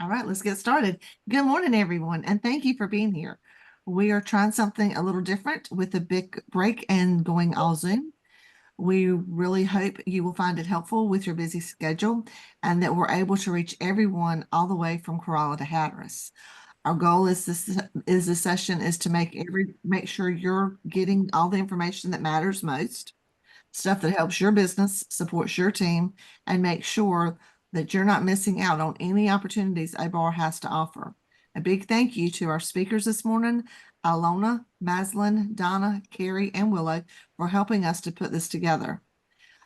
All right, let's get started. Good morning, everyone, and thank you for being here. We are trying something a little different with the BIC Break and going all Zoom. We really hope you will find it helpful with your busy schedule and that we're able to reach everyone all the way from Corolla to Hatteras. Our goal is this session is to make sure you're getting all the information that matters most, stuff that helps your business, supports your team, and make sure that you're not missing out on any opportunities a bar has to offer. A big thank you to our speakers this morning, Alona, Maslin, Donna, Carrie, and Willow, for helping us to put this together.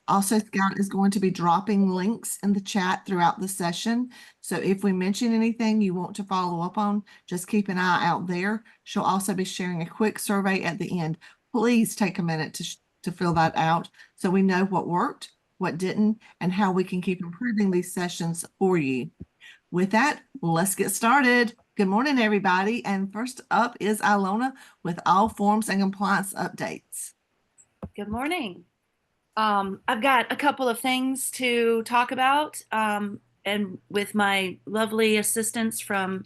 Also, Scout is going to be dropping links in the chat throughout the session. So if we mention anything you want to follow up on, just keep an eye out there. She'll also be sharing a quick survey at the end. Please take a minute to fill that out so we know what worked, what didn't, and how we can keep improving these sessions for you. With that, let's get started. Good morning, everybody. And first up is Ilona with all forms and compliance updates. Good morning. I've got a couple of things to talk about, and with my lovely assistance from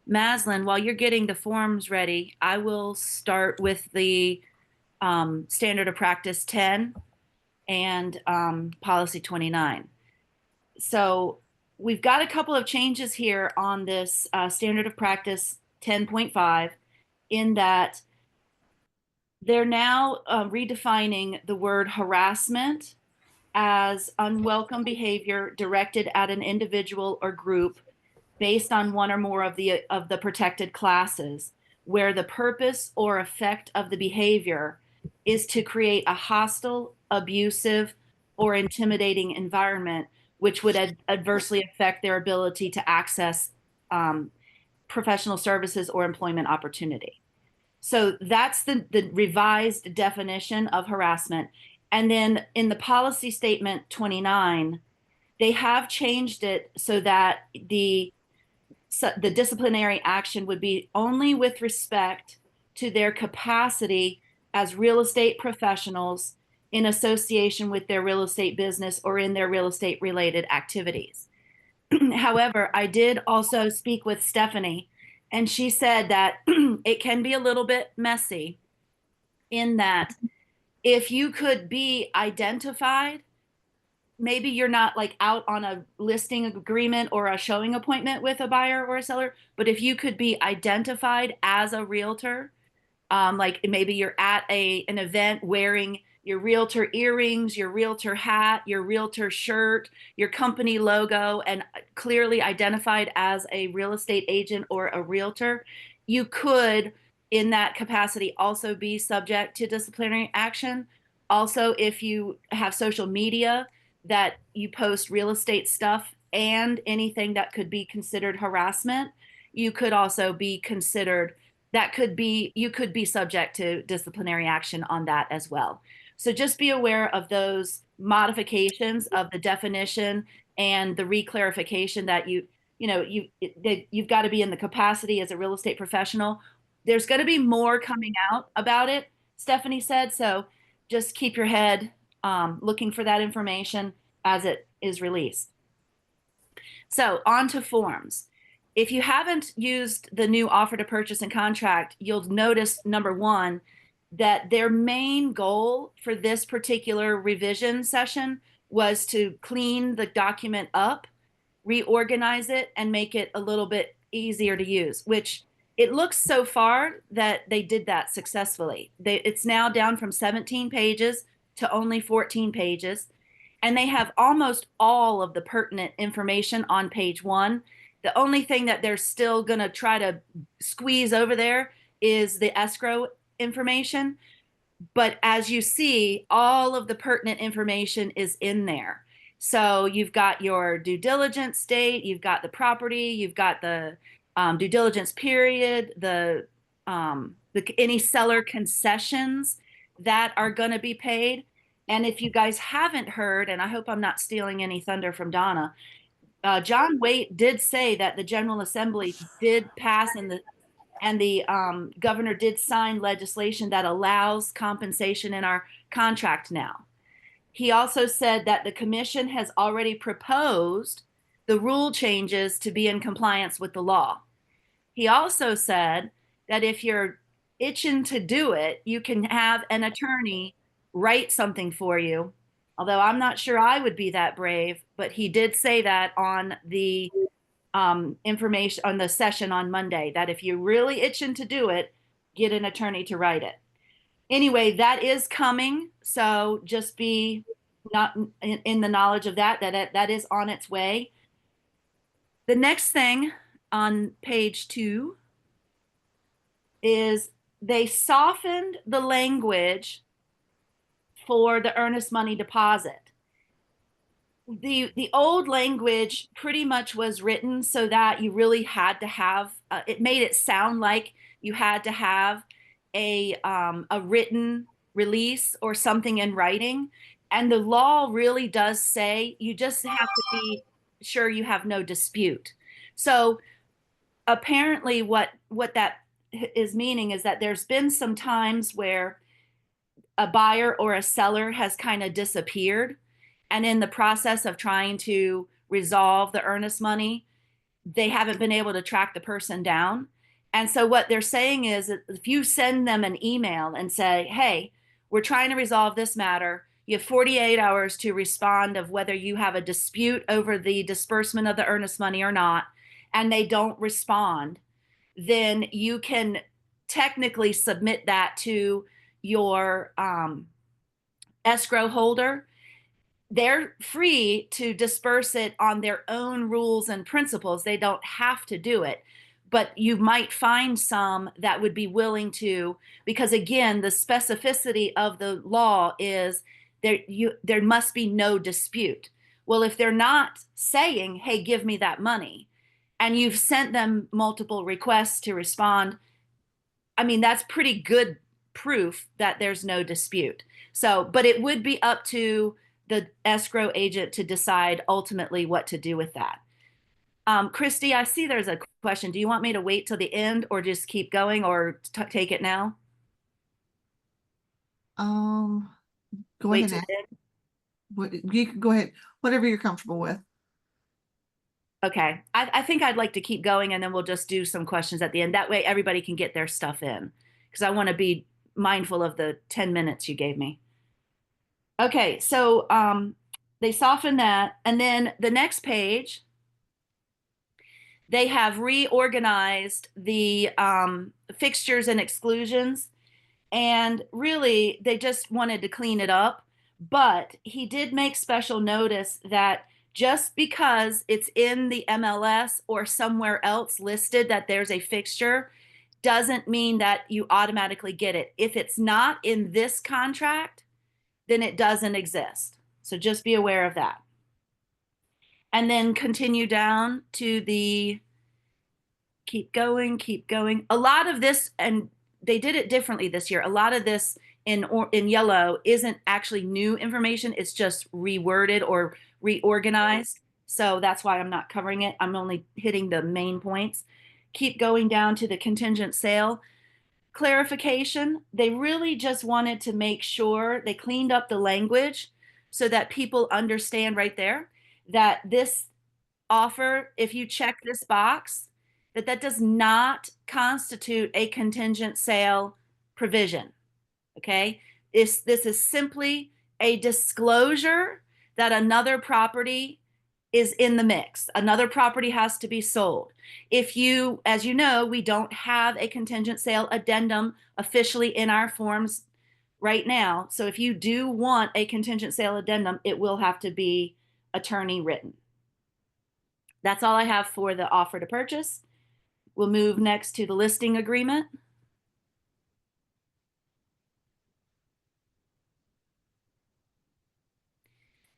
Maslin, while you're getting the forms ready, I will start with the Standard of Practice 10 and Policy 29. So we've got a couple of changes here on this Standard of Practice 10.5 in that they're now redefining the word harassment as unwelcome behavior directed at an individual or group based on one or more of the protected classes, where the purpose or effect of the behavior is to create a hostile, abusive, or intimidating environment, which would adversely affect their ability to access professional services or employment opportunity. So that's the revised definition of harassment. And then in the policy statement 29, they have changed it so that the disciplinary action would be only with respect to their capacity as real estate professionals in association with their real estate business or in their real estate related activities. However, I did also speak with Stephanie, and she said that it can be a little bit messy in that if you could be identified, maybe you're not like out on a listing agreement or a showing appointment with a buyer or a seller, but if you could be identified as a realtor, like maybe you're at an event wearing your realtor earrings, your realtor hat, your realtor shirt, your company logo, and clearly identified as a real estate agent or a realtor, you could, in that capacity, also be subject to disciplinary action. Also, if you have social media that you post real estate stuff and anything that could be considered harassment, you could also be considered, you could be subject to disciplinary action on that as well. So just be aware of those modifications of the definition and the reclarification that you've got to be in the capacity as a real estate professional. There's going to be more coming out about it, Stephanie said. So just keep your head looking for that information as it is released. So on to forms. If you haven't used the new offer to purchase and contract, you'll notice, number one, that their main goal for this particular revision session was to clean the document up, reorganize it, and make it a little bit easier to use, which it looks so far that they did that successfully. It's now down from 17 pages to only 14 pages, and they have almost all of the pertinent information on page 1. The only thing that they're still going to try to squeeze over there is the escrow information. But as you see, all of the pertinent information is in there. So you've got your due diligence date, you've got the property, you've got the due diligence period, any seller concessions that are going to be paid. And if you guys haven't heard, and I hope I'm not stealing any thunder from Donna, John Waite did say that the General Assembly did pass and the governor did sign legislation that allows compensation in our contract now. He also said that the commission has already proposed the rule changes to be in compliance with the law. He also said that if you're itching to do it, you can have an attorney write something for you. Although I'm not sure I would be that brave, but he did say that on the information on the session on Monday, that if you're really itching to do it, get an attorney to write it. Anyway, that is coming. So just be not in the knowledge of that is on its way. The next thing on page 2 is they softened the language for the earnest money deposit. The old language pretty much was written so that you really had to have it made it sound like you had to have a written release or something in writing, and the law really does say you just have to be sure you have no dispute. So apparently what that is meaning is that there's been some times where a buyer or a seller has kind of disappeared, and in the process of trying to resolve the earnest money, they haven't been able to track the person down. And so what they're saying is that if you send them an email and say, hey, we're trying to resolve this matter, you have 48 hours to respond of whether you have a dispute over the disbursement of the earnest money or not, and they don't respond, then you can technically submit that to your escrow holder. They're free to disperse it on their own rules and principles. They don't have to do it, but you might find some that would be willing to, because again, the specificity of the law is there must be no dispute. Well, if they're not saying, hey, give me that money, and you've sent them multiple requests to respond, I mean, that's pretty good proof that there's no dispute. So, but it would be up to the escrow agent to decide ultimately what to do with that. Christy, I see there's a question. Do you want me to wait till the end or just keep going or take it now? Um, go Wait ahead till and the end? you can go ahead, whatever you're comfortable with. Okay. I think I'd like to keep going and then we'll just do some questions at the end. That way everybody can get their stuff in because I want to be mindful of the 10 minutes you gave me. Okay, so they softened that. And then the next page, they have reorganized the fixtures and exclusions. And really, they just wanted to clean it up. But he did make special notice that just because it's in the MLS or somewhere else listed that there's a fixture doesn't mean that you automatically get it. If it's not in this contract, then it doesn't exist. So just be aware of that. And then continue down to the keep going, keep going. A lot of this, and they did it differently this year. A lot of this in yellow isn't actually new information. It's just reworded or reorganized. So that's why I'm not covering it. I'm only hitting the main points. Keep going down to the contingent sale clarification. They really just wanted to make sure they cleaned up the language so that people understand right there that this offer, if you check this box, that does not constitute a contingent sale provision. Okay. This is simply a disclosure that another property is in the mix. Another property has to be sold. If you, as you know, we don't have a contingent sale addendum officially in our forms right now. So if you do want a contingent sale addendum, it will have to be attorney written. That's all I have for the offer to purchase. We'll move next to the listing agreement.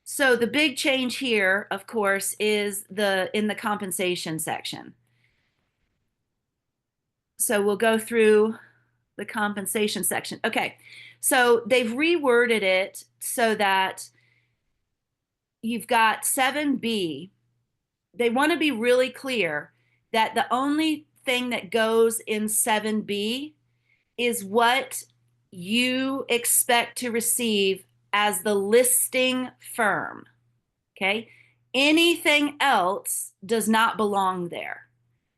So the big change here, of course, is in the compensation section. So we'll go through the compensation section. Okay, so they've reworded it so that you've got 7B. They want to be really clear that the only thing that goes in 7B is what you expect to receive as the listing firm. Okay. Anything else does not belong there.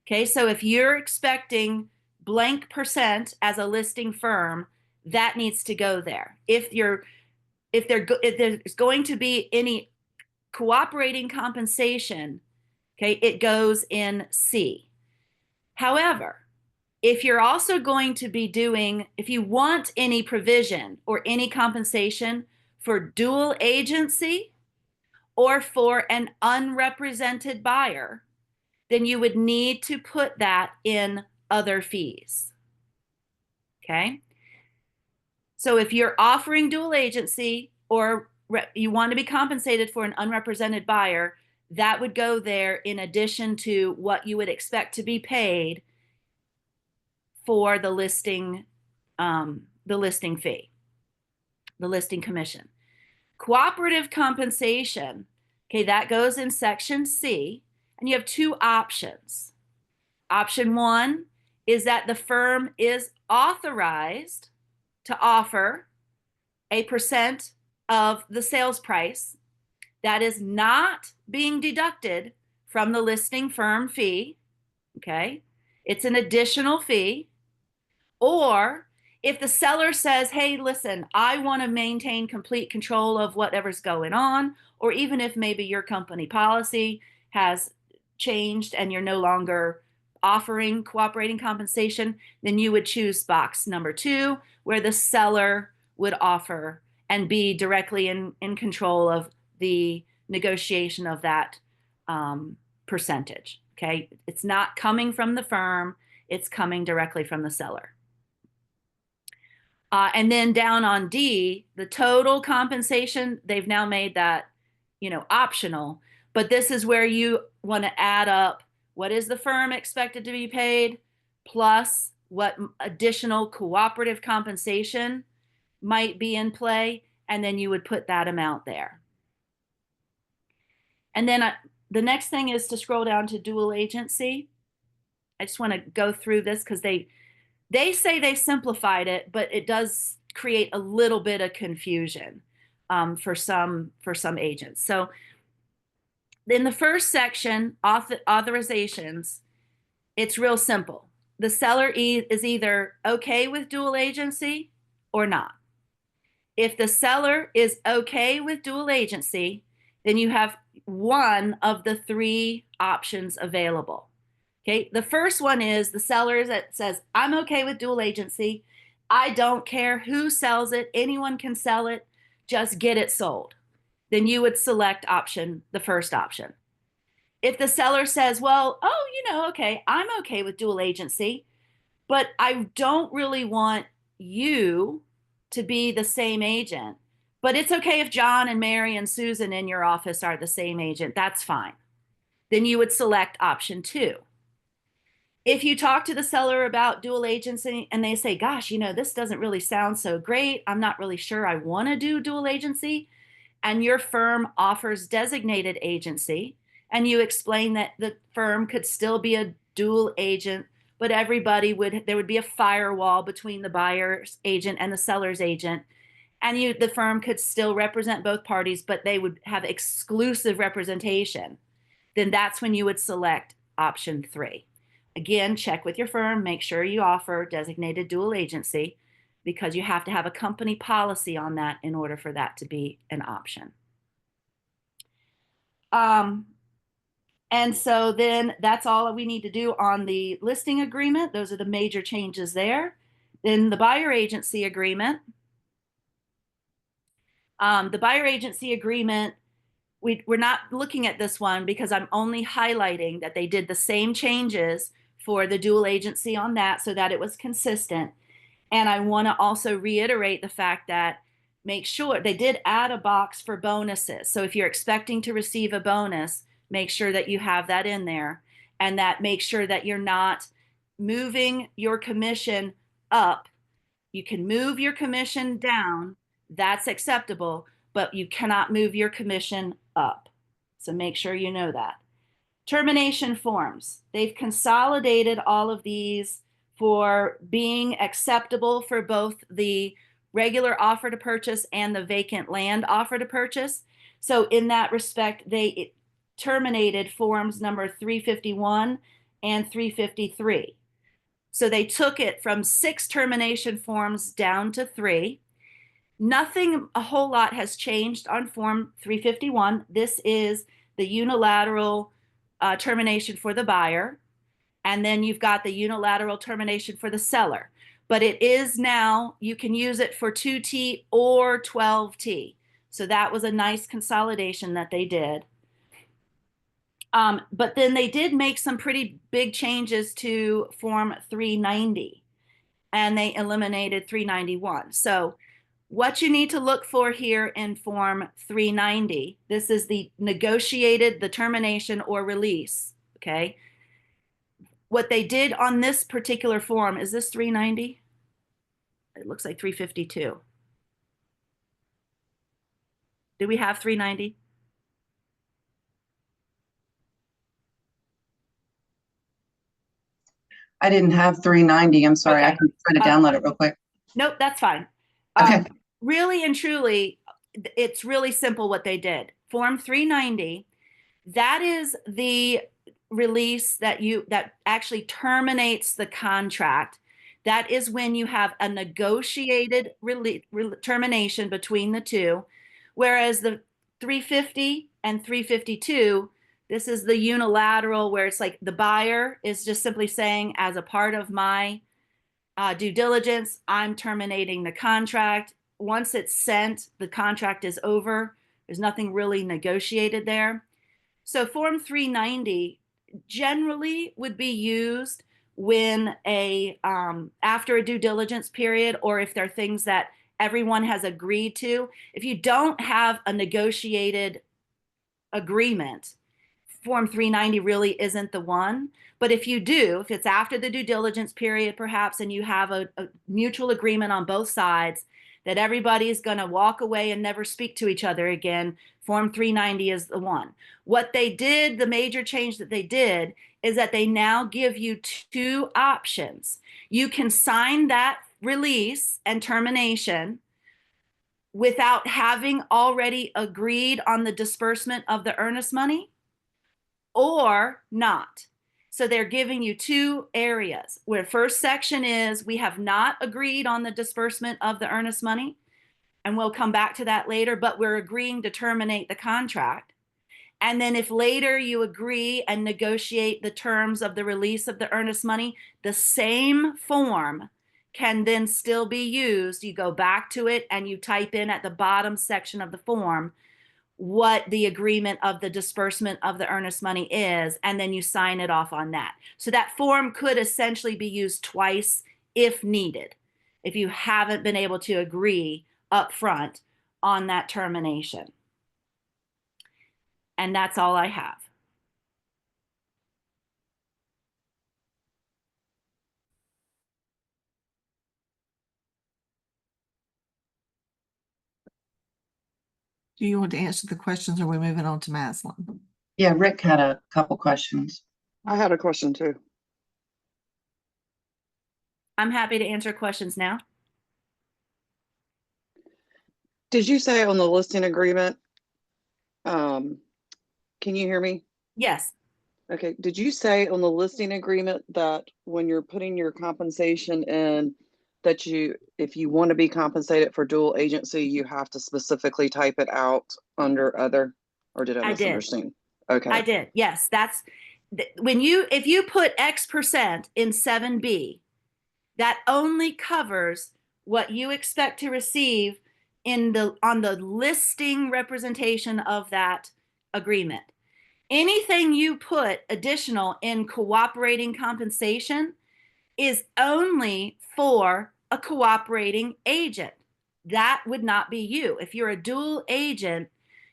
Okay, so if you're expecting blank percent as a listing firm, that needs to go there. If there's going to be any cooperating compensation, okay, it goes in C. However, if you're also going to be doing, if you want any provision or any compensation for dual agency or for an unrepresented buyer, then you would need to put that in other fees. Okay. So if you're offering dual agency or you want to be compensated for an unrepresented buyer, that would go there in addition to what you would expect to be paid for the listing fee, the listing commission. Cooperative compensation, okay, that goes in section C, and you have two options. Option one is that the firm is authorized to offer a percent of the sales price that is not being deducted from the listing firm fee. Okay. It's an additional fee. Or if the seller says, hey, listen, I want to maintain complete control of whatever's going on, or even if maybe your company policy has changed and you're no longer offering cooperating compensation, then you would choose box number 2, where the seller would offer and be directly in control of the negotiation of that percentage. Okay. It's not coming from the firm, it's coming directly from the seller. And then down on D, the total compensation, they've now made that, optional. But this is where you want to add up what is the firm expected to be paid plus what additional cooperative compensation might be in play. And then you would put that amount there. And then the next thing is to scroll down to dual agency. I just want to go through this because they say they simplified it, but it does create a little bit of confusion for some agents. So in the first section, authorizations, it's real simple. The seller is either okay with dual agency or not. If the seller is okay with dual agency, then you have one of the 3 options available. Okay, the first one is the seller that says, I'm okay with dual agency. I don't care who sells it. Anyone can sell it. Just get it sold. Then you would select the first option. If the seller says, well, okay, I'm okay with dual agency, but I don't really want you to be the same agent, but it's okay if John and Mary and Susan in your office are the same agent. That's fine. Then you would select option 2. If you talk to the seller about dual agency and they say, gosh, this doesn't really sound so great, I'm not really sure I want to do dual agency, and your firm offers designated agency, and you explain that the firm could still be a dual agent, but there would be a firewall between the buyer's agent and the seller's agent, and the firm could still represent both parties, but they would have exclusive representation, then that's when you would select option 3. Again, check with your firm, make sure you offer designated dual agency, because you have to have a company policy on that in order for that to be an option. And so then that's all we need to do on the listing agreement. Those are the major changes there. Then the buyer agency agreement. The buyer agency agreement, we're not looking at this one because I'm only highlighting that they did the same changes for the dual agency on that so that it was consistent. And I want to also reiterate the fact that make sure they did add a box for bonuses. So if you're expecting to receive a bonus, make sure that you have that in there, and that make sure that you're not moving your commission up. You can move your commission down, that's acceptable, but you cannot move your commission up. So make sure you know that. Termination forms. They've consolidated all of these for being acceptable for both the regular offer to purchase and the vacant land offer to purchase. So in that respect, terminated forms number 351 and 353. So they took it from 6 termination forms down to 3. Nothing a whole lot has changed on Form 351. This is the unilateral termination for the buyer. And then you've got the unilateral termination for the seller. But it is now, you can use it for 2T or 12T. So that was a nice consolidation that they did. But then they did make some pretty big changes to Form 390, and they eliminated 391. So what you need to look for here in Form 390, this is the negotiated, the termination or release, okay? What they did on this particular form, is this 390? It looks like 352. Do we have 390? I didn't have 390. I'm sorry. Okay. I can try to download it real quick. Nope, that's fine. Okay. Really and truly, it's really simple what they did. Form 390, that is the release that actually terminates the contract. That is when you have a negotiated termination between the two, whereas the 350 and 352, this is the unilateral, where it's like the buyer is just simply saying, as a part of my due diligence, I'm terminating the contract. Once it's sent, the contract is over. There's nothing really negotiated there. So Form 390 generally would be used when after a due diligence period, or if there are things that everyone has agreed to. If you don't have a negotiated agreement, Form 390 really isn't the one. But if you do, if it's after the due diligence period, perhaps, and you have a mutual agreement on both sides that everybody's going to walk away and never speak to each other again, Form 390 is the one. What they did, the major change that they did, is that they now give you 2 options. You can sign that release and termination without having already agreed on the disbursement of the earnest money, or not. So they're giving you 2 areas, where first section is, we have not agreed on the disbursement of the earnest money, and we'll come back to that later, but we're agreeing to terminate the contract. And then if later you agree and negotiate the terms of the release of the earnest money, the same form can then still be used. You go back to it and you type in at the bottom section of the form what the agreement of the disbursement of the earnest money is, and then you sign it off on that. So that form could essentially be used twice if needed, if you haven't been able to agree up front on that termination. And that's all I have. Do you want to answer the questions, or are we moving on to Maslin? Yeah, Rick had a couple questions. I had a question too. I'm happy to answer questions now. Did you say on the listing agreement, can you hear me? Yes. Okay, did you say on the listing agreement that when you're putting your compensation in, that if you want to be compensated for dual agency, you have to specifically type it out under other, or did I misunderstand? Okay. I did. Yes, that's if you put X% in 7B, that only covers what you expect to receive on the listing representation of that agreement. Anything you put additional in cooperating compensation is only for a cooperating agent. That would not be you. If you're a dual agent,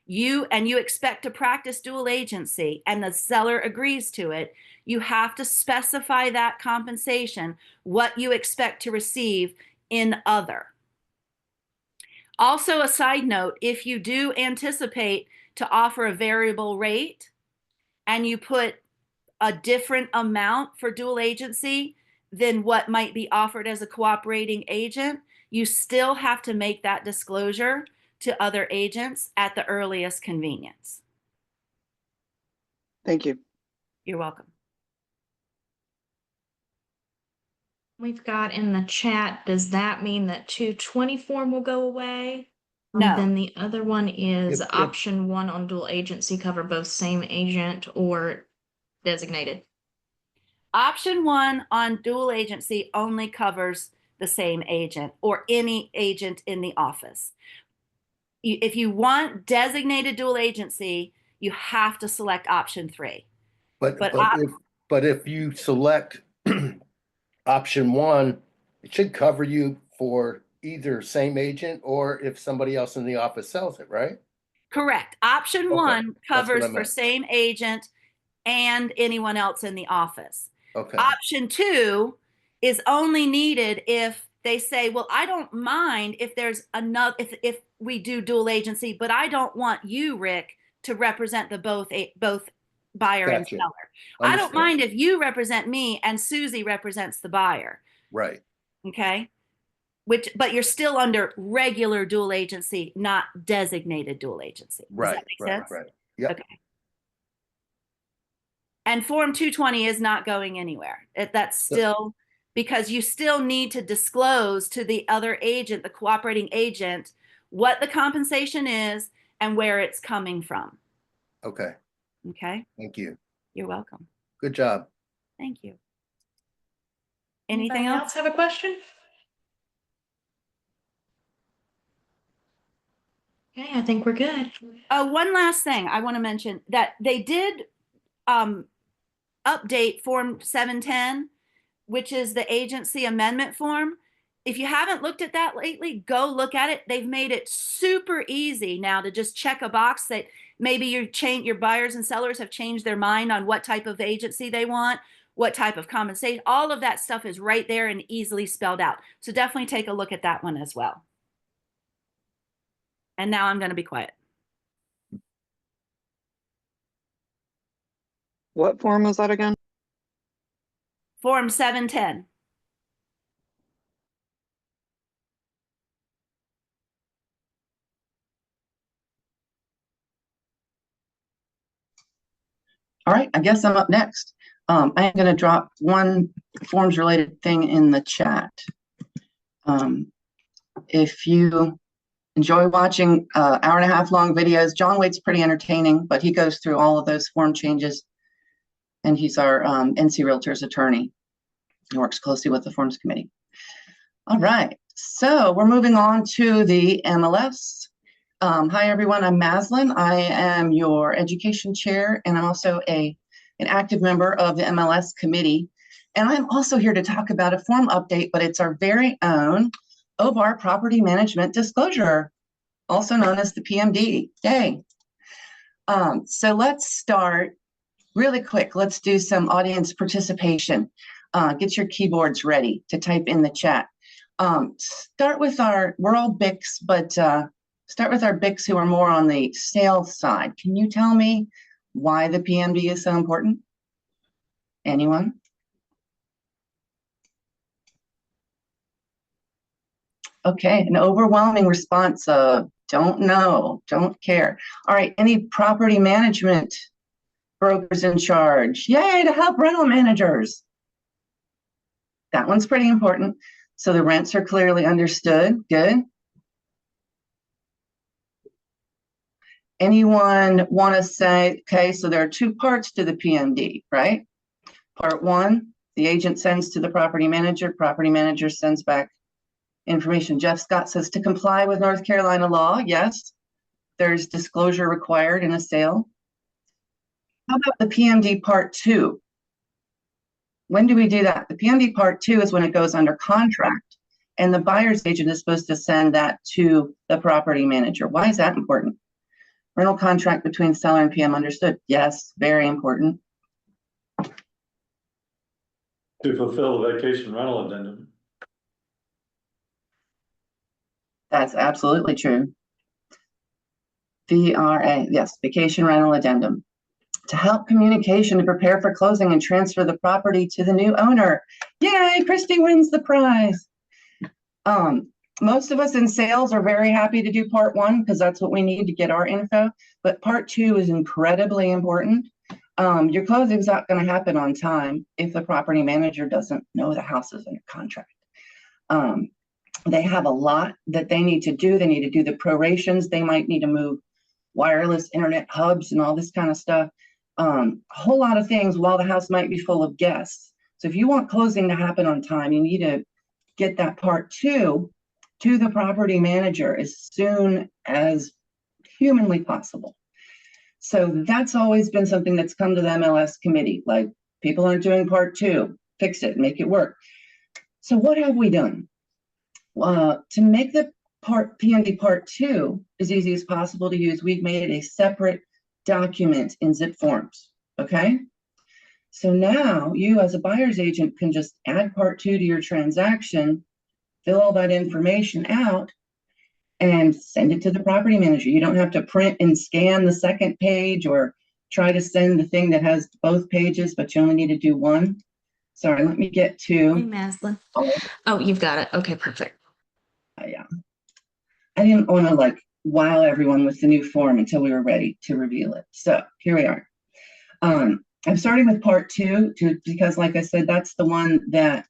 you expect to practice dual agency and the seller agrees to it, you have to specify that compensation, what you expect to receive in other. Also, a side note, if you do anticipate to offer a variable rate and you put a different amount for dual agency than what might be offered as a cooperating agent, you still have to make that disclosure to other agents at the earliest convenience. Thank you. You're welcome. We've got in the chat, does that mean that 220 form will go away? No. And then the other one is If- option 1 on dual agency cover both same agent or designated. Option 1 on dual agency only covers the same agent or any agent in the office. If you want designated dual agency, you have to select option 3. But But if you select option 1, it should cover you for either same agent or if somebody else in the office sells it, right? Correct. Option Okay, 1 that's what covers I for meant. same agent and anyone else in the office. Okay, Option 2 is only needed if they say, well, I don't mind if there's another, if we do dual agency, but I don't want you, Rick, to represent the both buyer and Gotcha. seller. I don't Understand. mind if you represent me and Susie represents the buyer. Right. Okay. But you're still under regular dual agency, not designated dual agency. Does Right. that make Right. sense? Right. Yep. Okay. And Form 220 is not going anywhere. That's still, because you still need to disclose to the other agent, the cooperating agent, what the compensation is and where it's coming from. Okay. Okay. Thank you. You're welcome. Good job. Thank you. Anything Anybody else? have a question? Okay, I think we're good. One last thing I want to mention that they did update Form 710, which is the agency amendment form. If you haven't looked at that lately, go look at it. They've made it super easy now to just check a box that maybe your buyers and sellers have changed their mind on what type of agency they want, what type of compensation. All of that stuff is right there and easily spelled out. So definitely take a look at that one as well. And now I'm going to be quiet. What form was that again? Form 710. All right, I guess I'm up next. I am going to drop one forms related thing in the chat. If you enjoy watching hour and a half long videos, John Wade's pretty entertaining, but he goes through all of those form changes, and he's our NC Realtors attorney. He works closely with the forms committee. All right, so we're moving on to the MLS. Hi, everyone. I'm Maslin. I am your education chair, and I'm also an active member of the MLS committee. And I'm also here to talk about a form update, but it's our very own OVAR property management disclosure, also known as the PMD. Yay. So let's start really quick. Let's do some audience participation. Get your keyboards ready to type in the chat. Start with we're all BICs, but start with our BICs who are more on the sales side. Can you tell me why the PMD is so important? Anyone? Okay, an overwhelming response of don't know, don't care. All right, any property management brokers in charge? Yay, to help rental managers. That one's pretty important. So the rents are clearly understood. Good. Anyone want to say, okay, so there are two parts to the PMD, right? Part one, the agent sends to the property manager sends back information. Jeff Scott says to comply with North Carolina law, yes, there's disclosure required in a sale. How about the PMD part two? When do we do that? The PMD part two is when it goes under contract, and the buyer's agent is supposed to send that to the property manager. Why is that important? Rental contract between seller and PM understood. Yes, very important. To fulfill the vacation rental addendum. That's absolutely true. VRA, yes, vacation rental addendum. To help communication to prepare for closing and transfer the property to the new owner. Yay, Christy wins the prize. Most of us in sales are very happy to do part one because that's what we need to get our info. But part two is incredibly important. Your closing's not going to happen on time if the property manager doesn't know the house is under contract. They have a lot that they need to do. They need to do the prorations. They might need to move wireless internet hubs and all this kind of stuff. A whole lot of things while the house might be full of guests. So if you want closing to happen on time, you need to get that part 2 to the property manager as soon as humanly possible. So that's always been something that's come to the MLS committee, like people aren't doing part 2, fix it, make it work. So what have we done? To make the PMD part 2 as easy as possible to use, we've made a separate document in zip forms, okay? So now you as a buyer's agent can just add part 2 to your transaction, fill all that information out, and send it to the property manager. You don't have to print and scan the second page or try to send the thing that has both pages, but you only need to do one. Sorry, let me get to. Hey, Maslin. Oh, you've got it. Okay, perfect. Yeah. I didn't want to like wow everyone with the new form until we were ready to reveal it. So here we are. I'm starting with part 2 because, like I said, that's the one that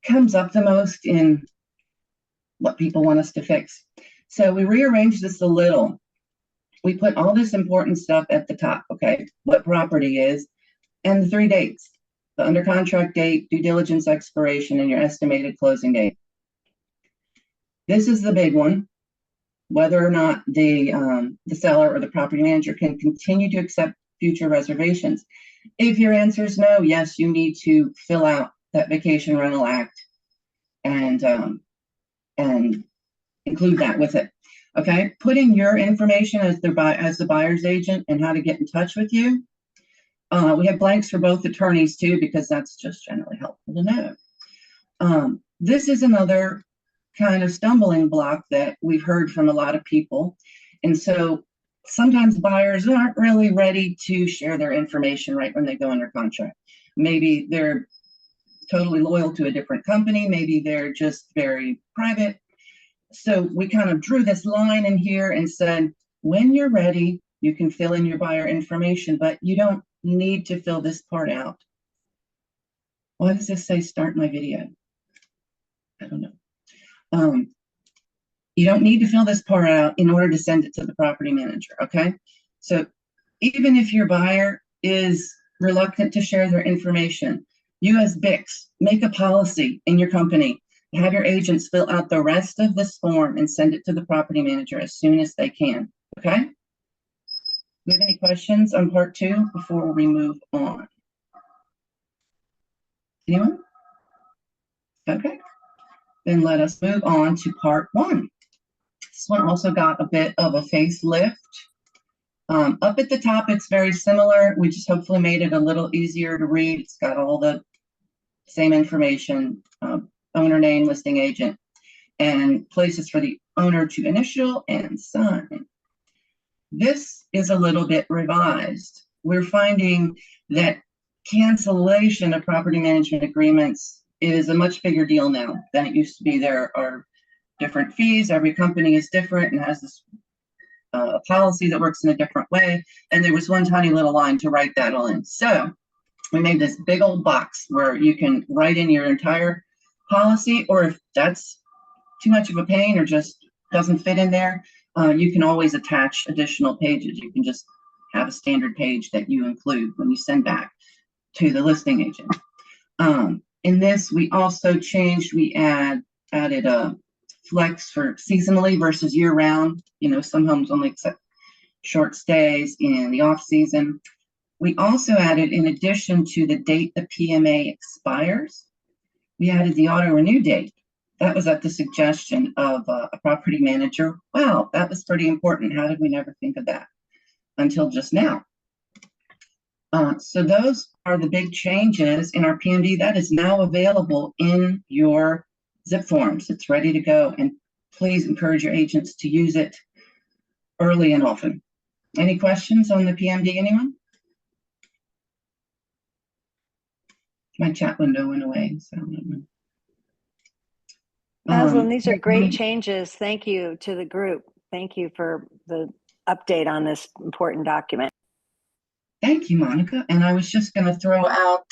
comes up the most in what people want us to fix. So we rearranged this a little. We put all this important stuff at the top, okay? What property is, and the 3 dates: the under contract date, due diligence expiration, and your estimated closing date. This is the big one: whether or not the seller or the property manager can continue to accept future reservations. If your answer is no, yes, you need to fill out that Vacation Rental Act and include that with it. Okay, put in your information as the buyer's agent and how to get in touch with you. We have blanks for both attorneys too, because that's just generally helpful to know. This is another kind of stumbling block that we've heard from a lot of people. And so sometimes buyers aren't really ready to share their information right when they go under contract. Maybe they're totally loyal to a different company. Maybe they're just very private. So we kind of drew this line in here and said, when you're ready, you can fill in your buyer information, but you don't need to fill this part out. Why does this say start my video? I don't know. You don't need to fill this part out in order to send it to the property manager, okay? So even if your buyer is reluctant to share their information, you as BICs, make a policy in your company, have your agents fill out the rest of this form and send it to the property manager as soon as they can, okay? Do you have any questions on part 2 before we move on? Anyone? Okay, then let us move on to part 1. This one also got a bit of a facelift. Up at the top, it's very similar. We just hopefully made it a little easier to read. It's got all the same information, owner name, listing agent, and places for the owner to initial and sign. This is a little bit revised. We're finding that cancellation of property management agreements is a much bigger deal now than it used to be. There are different fees. Every company is different and has this policy that works in a different way. And there was one tiny little line to write that all in. So we made this big old box where you can write in your entire policy, or if that's too much of a pain or just doesn't fit in there, you can always attach additional pages. You can just have a standard page that you include when you send back to the listing agent. In this, we also changed, we added a flex for seasonally versus year round. You know, some homes only accept short stays in the off season. We also added, in addition to the date the PMA expires, we added the auto renew date. That was at the suggestion of a property manager. Wow, that was pretty important. How did we never think of that until just now? So those are the big changes in our PMD that is now available in your zip forms. It's ready to go, and please encourage your agents to use it early and often. Any questions on the PMD, anyone? My chat window went away, so I don't know. Maslin, these are great changes. Thank you to the group. Thank you for the update on this important document. Thank you, Monica. And I was just going to throw out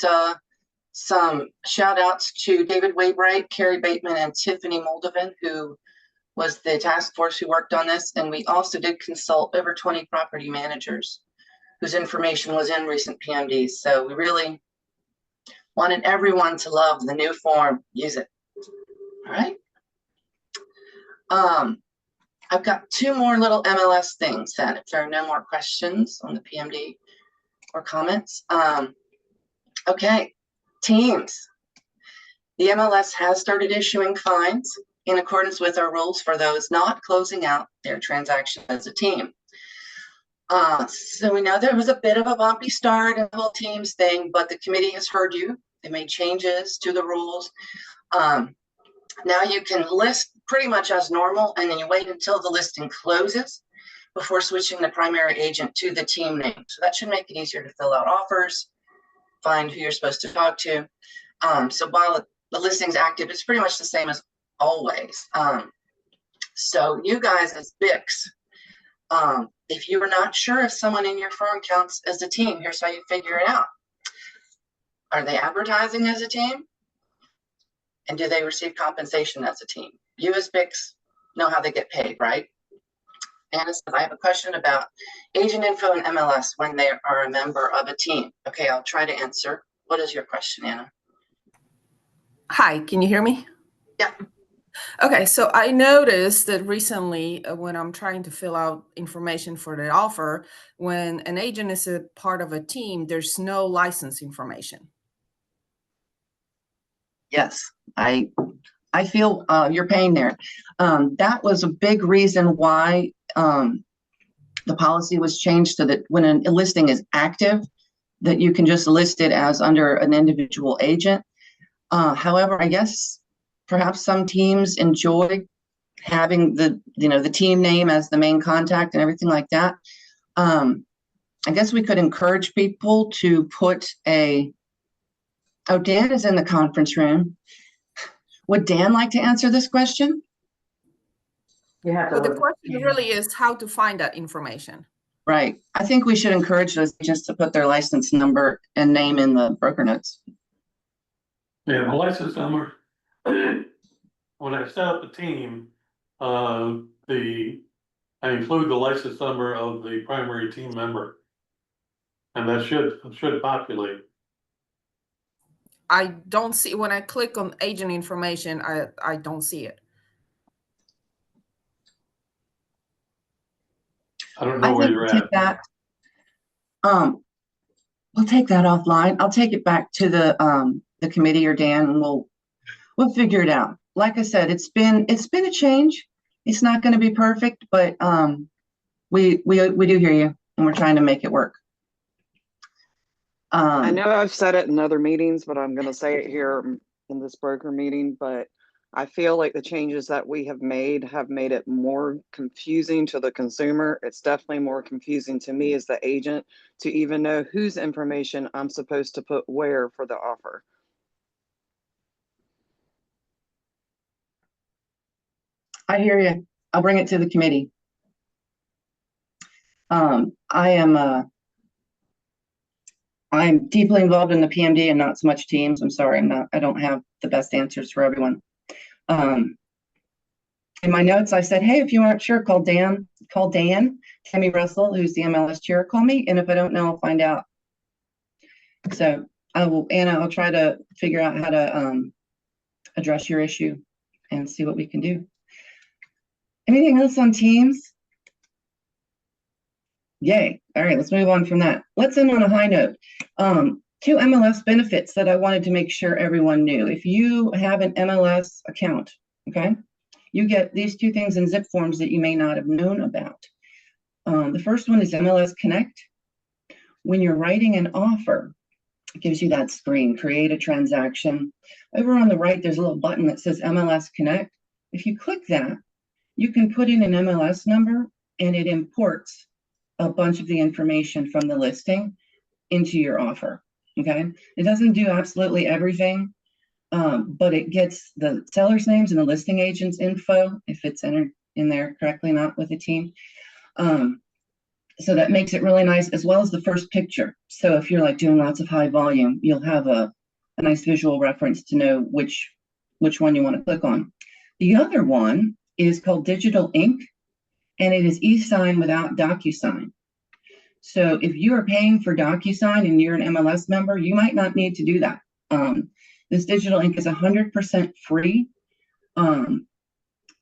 some shout outs to David Waybright, Carrie Bateman, and Tiffany Moldovan, who was the task force who worked on this. And we also did consult over 20 property managers whose information was in recent PMDs. So we really wanted everyone to love the new form, use it. All right. I've got two more little MLS things that if there are no more questions on the PMD or comments. Okay, teams. The MLS has started issuing fines in accordance with our rules for those not closing out their transaction as a team. So we know there was a bit of a bumpy start in the whole teams thing, but the committee has heard you. They made changes to the rules. Now you can list pretty much as normal, and then you wait until the listing closes before switching the primary agent to the team name. So that should make it easier to fill out offers, find who you're supposed to talk to. So while the listing's active, it's pretty much the same as always. So you guys as BICs, if you are not sure if someone in your firm counts as a team, here's how you figure it out. Are they advertising as a team? And do they receive compensation as a team? You as BICs know how they get paid, right? Anna says, I have a question about agent info and MLS when they are a member of a team. Okay, I'll try to answer. What is your question, Anna? Hi, can you hear me? Yeah. Okay, so I noticed that recently when I'm trying to fill out information for the offer, when an agent is a part of a team, there's no license information. Yes, I feel your pain there. That was a big reason why the policy was changed so that when a listing is active, that you can just list it as under an individual agent. However, I guess perhaps some teams enjoy having the team name as the main contact and everything like that. I guess we could encourage people to put oh, Dan is in the conference room. Would Dan like to answer this question? Yeah. So the question really is how to find that information. Right. I think we should encourage those agents to put their license number and name in the broker notes. Yeah, the license number, when I set up a team, I include the license number of the primary team member. And that should populate. I don't see, when I click on agent information, I don't see it. I don't know where you're at. That, we'll take that offline. I'll take it back to the committee or Dan, and we'll figure it out. Like I said, it's been a change. It's not going to be perfect, but we do hear you, and we're trying to make it work. I know I've said it in other meetings, but I'm going to say it here in this broker meeting, but I feel like the changes that we have made it more confusing to the consumer. It's definitely more confusing to me as the agent to even know whose information I'm supposed to put where for the offer. I hear you. I'll bring it to the committee. I'm deeply involved in the PMD and not so much teams. I'm sorry, I don't have the best answers for everyone. In my notes, I said, hey, if you aren't sure, call Dan, Tammy Russell, who's the MLS chair, call me. And if I don't know, I'll find out. So Anna, I'll try to figure out how to address your issue and see what we can do. Anything else on teams? Yay. All right, let's move on from that. Let's end on a high note. Two MLS benefits that I wanted to make sure everyone knew. If you have an MLS account, okay, you get these two things in zip forms that you may not have known about. The first one is MLS Connect. When you're writing an offer, it gives you that screen, create a transaction. Over on the right, there's a little button that says MLS Connect. If you click that, you can put in an MLS number and it imports a bunch of the information from the listing into your offer, okay? It doesn't do absolutely everything, but it gets the seller's names and the listing agent's info, if it's entered in there correctly, not with a team. So that makes it really nice, as well as the first picture. So if you're like doing lots of high volume, you'll have a nice visual reference to know which one you want to click on. The other one is called Digital Ink, and it is e-sign without DocuSign. So if you are paying for DocuSign and you're an MLS member, you might not need to do that. This Digital Ink is 100% free. I'm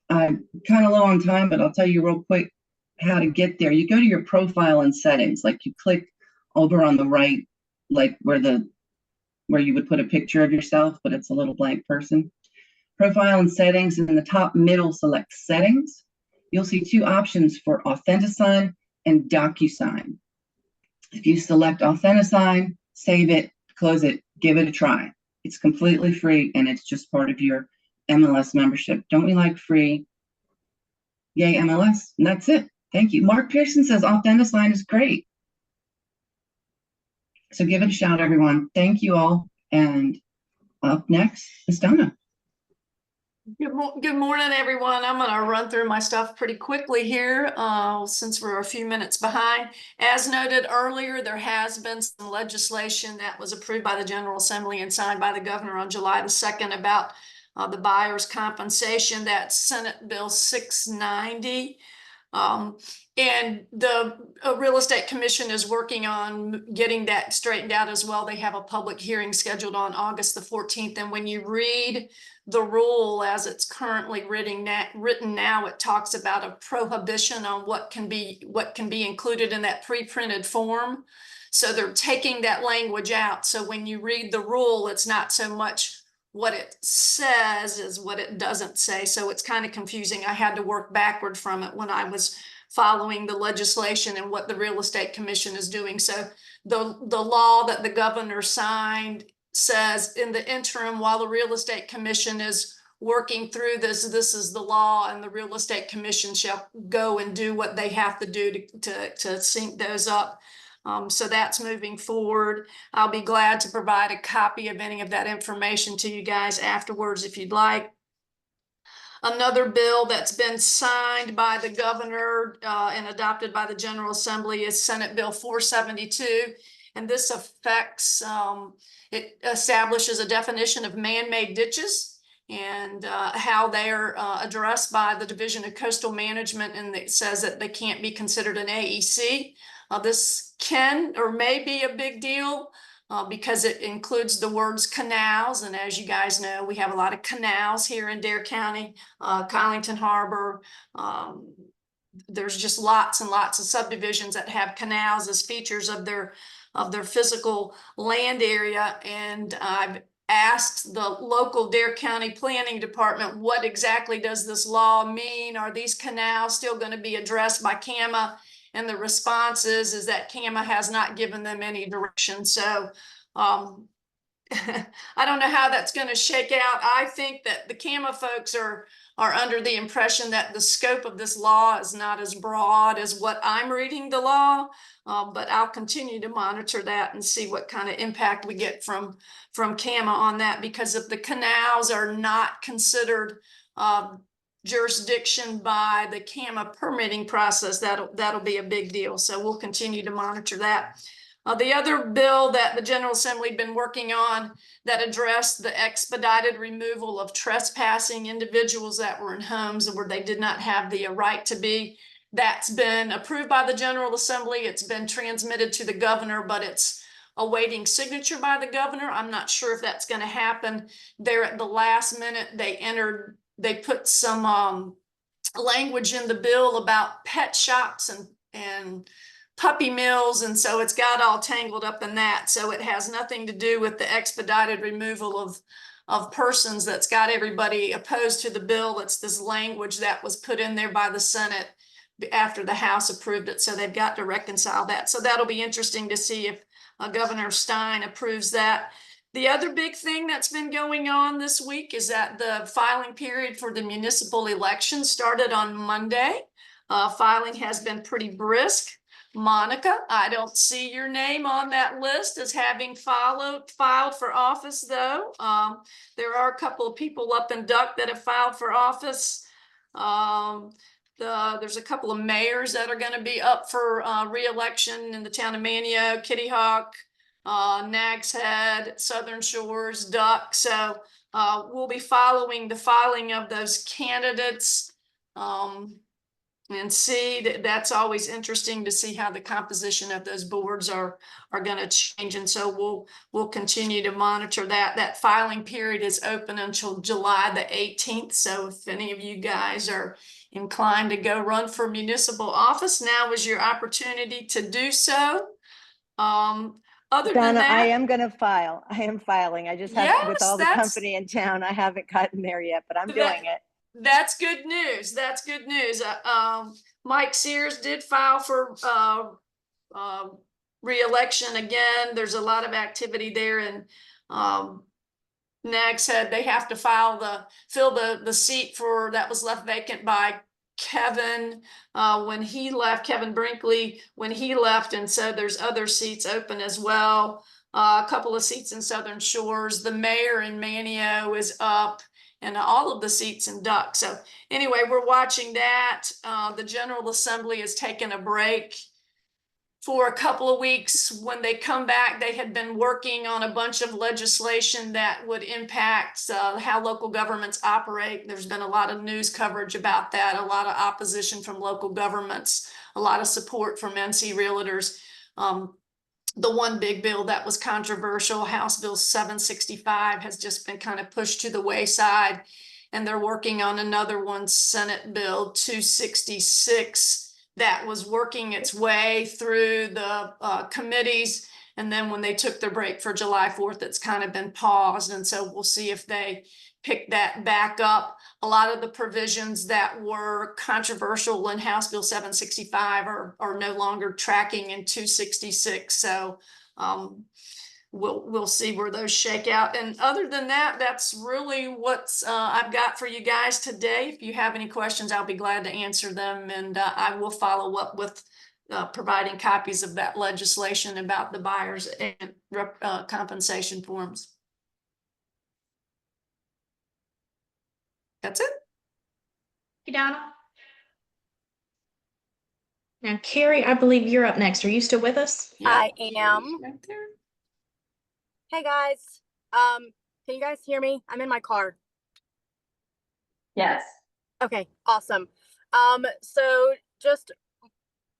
kind of low on time, but I'll tell you real quick how to get there. You go to your profile and settings, like you click over on the right, like where you would put a picture of yourself, but it's a little blank person. Profile and settings, and in the top middle, select settings. You'll see two options for Authentisign and DocuSign. If you select Authentisign, save it, close it, give it a try. It's completely free, and it's just part of your MLS membership. Don't we like free? Yay, MLS. And that's it. Thank you. Mark Pearson says Authentisign is great. So give it a shout, everyone. Thank you all. And up next is Donna. Good morning, everyone. I'm going to run through my stuff pretty quickly here since we're a few minutes behind. As noted earlier, there has been some legislation that was approved by the General Assembly and signed by the governor on July the 2nd about the buyer's compensation. That's Senate Bill 690. And the Real Estate Commission is working on getting that straightened out as well. They have a public hearing scheduled on August the 14th. And when you read the rule as it's currently written now, it talks about a prohibition on what can be included in that pre-printed form. So they're taking that language out. So when you read the rule, it's not so much what it says as what it doesn't say. So it's kind of confusing. I had to work backward from it when I was following the legislation and what the Real Estate Commission is doing. So the law that the governor signed says in the interim, while the Real Estate Commission is working through this is the law, and the Real Estate Commission shall go and do what they have to do to sync those up. So that's moving forward. I'll be glad to provide a copy of any of that information to you guys afterwards if you'd like. Another bill that's been signed by the governor and adopted by the General Assembly is Senate Bill 472. And this affects, it establishes a definition of man-made ditches and how they're addressed by the Division of Coastal Management, and it says that they can't be considered an AEC. This can or may be a big deal because it includes the words canals. And as you guys know, we have a lot of canals here in Dare County, Collington Harbor. There's just lots and lots of subdivisions that have canals as features of their physical land area. And I've asked the local Dare County Planning Department, what exactly does this law mean? Are these canals still going to be addressed by CAMA? And the response is that CAMA has not given them any direction. So I don't know how that's going to shake out. I think that the CAMA folks are under the impression that the scope of this law is not as broad as what I'm reading the law, but I'll continue to monitor that and see what kind of impact we get from CAMA on that, because if the canals are not considered jurisdiction by the CAMA permitting process, that'll be a big deal. So we'll continue to monitor that. The other bill that the General Assembly had been working on that addressed the expedited removal of trespassing individuals that were in homes where they did not have the right to be, that's been approved by the General Assembly. It's been transmitted to the governor, but it's awaiting signature by the governor. I'm not sure if that's going to happen. There at the last minute, they put some language in the bill about pet shops and puppy mills, and so it's got all tangled up in that. So it has nothing to do with the expedited removal of persons that's got everybody opposed to the bill. It's this language that was put in there by the Senate after the House approved it. So they've got to reconcile that. So that'll be interesting to see if Governor Stein approves that. The other big thing that's been going on this week is that the filing period for the municipal election started on Monday. Filing has been pretty brisk. Monica, I don't see your name on that list as having filed for office, though. There are a couple of people up in Duck that have filed for office. There's a couple of mayors that are going to be up for re-election in the town of Manio, Kitty Hawk, Nags Head, Southern Shores, Duck. So we'll be following the filing of those candidates. And see that's always interesting to see how the composition of those boards are going to change. And so we'll continue to monitor that. That filing period is open until July the 18th. So if any of you guys are inclined to go run for municipal office, now is your opportunity to do so. Other than Donna, that, I am going to file. I am filing. I just have, with yes, all the company in town, I haven't gotten there yet, but I'm doing it. That's good news. That's good news. Mike Sears did file for re-election again. There's a lot of activity there, and Nag said they have to fill the seat for that was left vacant by Kevin when he left, Kevin Brinkley when he left, and so there's other seats open as well. A couple of seats in Southern Shores. The mayor in Manio is up, and all of the seats in Duck. So anyway, we're watching that. The General Assembly has taken a break for a couple of weeks. When they come back, they had been working on a bunch of legislation that would impact how local governments operate. There's been a lot of news coverage about that, a lot of opposition from local governments, a lot of support from NC Realtors. The one big bill that was controversial, House Bill 765, has just been kind of pushed to the wayside, and they're working on another one, Senate Bill 266, that was working its way through the committees. And then when they took their break for July 4th, it's kind of been paused. And so we'll see if they pick that back up. A lot of the provisions that were controversial in House Bill 765 are no longer tracking in 266. So we'll see where those shake out. And other than that, that's really what's I've got for you guys today. If you have any questions, I'll be glad to answer them. And I will follow up with providing copies of that legislation about the buyers and compensation forms. That's it. Thank you, Donna. Now, Carrie, I believe you're up next. Are you still with us? Yep. I am. Right there. Hey guys, can you guys hear me? I'm in my car. Yes. Okay, awesome. So